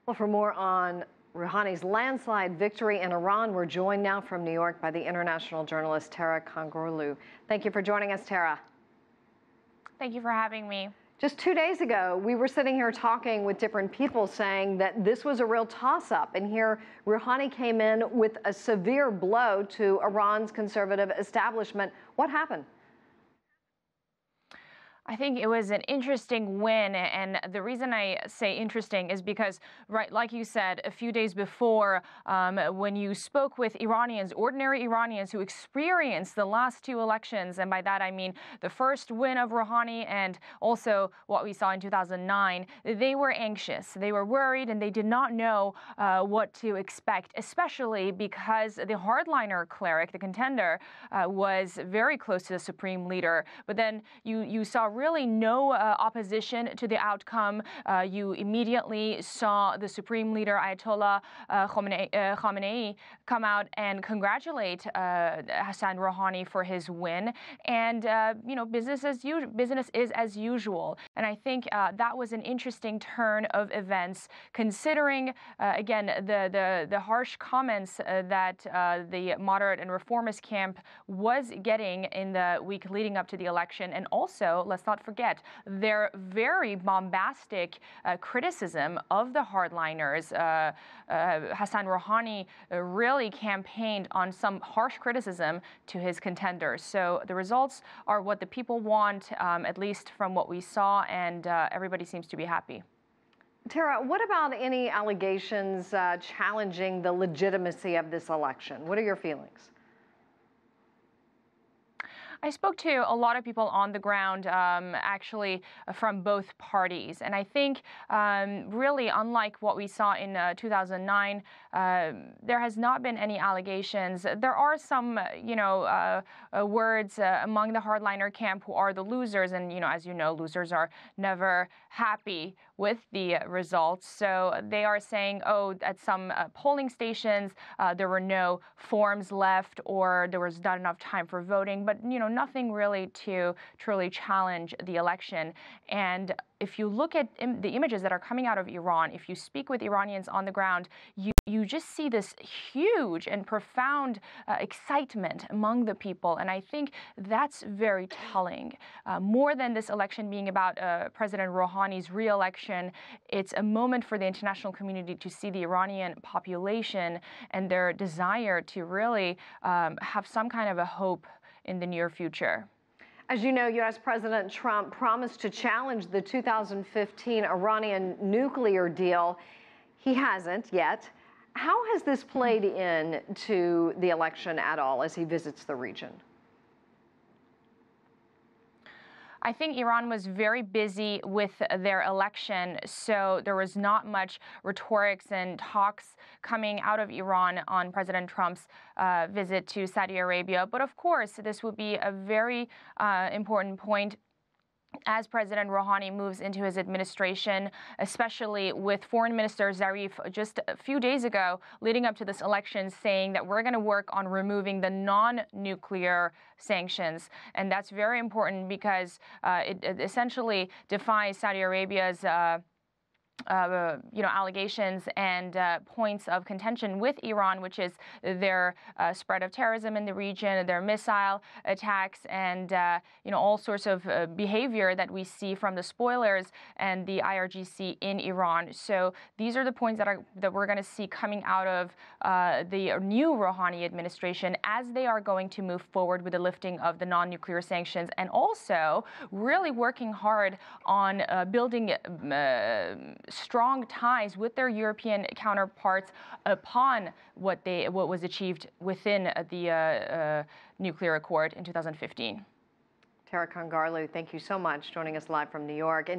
Well, for more on Rouhani's landslide victory in Iran, we're joined now from New York by the international journalist Tara Kangarlou. Thank you for joining us, Tara. Thank you for having me. Just 2 days ago, we were sitting here talking with different people saying that this was a real toss-up. And here, Rouhani came in with a severe blow to Iran's conservative establishment. What happened? I think it was an interesting win, and the reason I say interesting is because, right, like you said, a few days before, when you spoke with Iranians, ordinary Iranians who experienced the last two elections, and by that I mean the first win of Rouhani and also what we saw in 2009, they were anxious, they were worried, and they did not know what to expect, especially because the hardliner cleric, the contender, was very close to the supreme leader. But then you saw really no opposition to the outcome. You immediately saw the supreme leader Ayatollah Khamenei come out and congratulate Hassan Rouhani for his win. And business is as usual. And I think that was an interesting turn of events, considering again the harsh comments that the moderate and reformist camp was getting in the week leading up to the election, and also let's not forget their very bombastic criticism of the hardliners. Hassan Rouhani really campaigned on some harsh criticism to his contenders. So the results are what the people want, at least from what we saw, and everybody seems to be happy. Tara, what about any allegations challenging the legitimacy of this election? What are your feelings? I spoke to a lot of people on the ground, actually, from both parties. And I think really, unlike what we saw in 2009, there has not been any allegations. There are some, words among the hardliner camp who are the losers. And, as you know, losers are never happy with the results. So they are saying, oh, at some polling stations, there were no forms left, or there was not enough time for voting. But, nothing really to truly challenge the election. And if you look at the images that are coming out of Iran, if you speak with Iranians on the ground, you just see this huge and profound excitement among the people. And I think that's very telling. More than this election being about President Rouhani's re-election, it's a moment for the international community to see the Iranian population and their desire to really have some kind of a hope in the near future. As you know, U.S. President Trump promised to challenge the 2015 Iranian nuclear deal. He hasn't yet. How has this played into the election at all as he visits the region? I think Iran was very busy with their election, so there was not much rhetorics and talks coming out of Iran on President Trump's visit to Saudi Arabia. But of course, this would be a very important point as President Rouhani moves into his administration, especially with Foreign Minister Zarif just a few days ago, leading up to this election, saying that we're going to work on removing the non-nuclear sanctions. And that's very important because it essentially defies Saudi Arabia's allegations and points of contention with Iran, which is their spread of terrorism in the region, their missile attacks, and all sorts of behavior that we see from the spoilers and the IRGC in Iran. So these are the points that we're going to see coming out of the new Rouhani administration as they are going to move forward with the lifting of the non-nuclear sanctions, and also really working hard on building strong ties with their European counterparts upon what was achieved within the nuclear accord in 2015. Tara Kangarlou, thank you so much, joining us live from New York.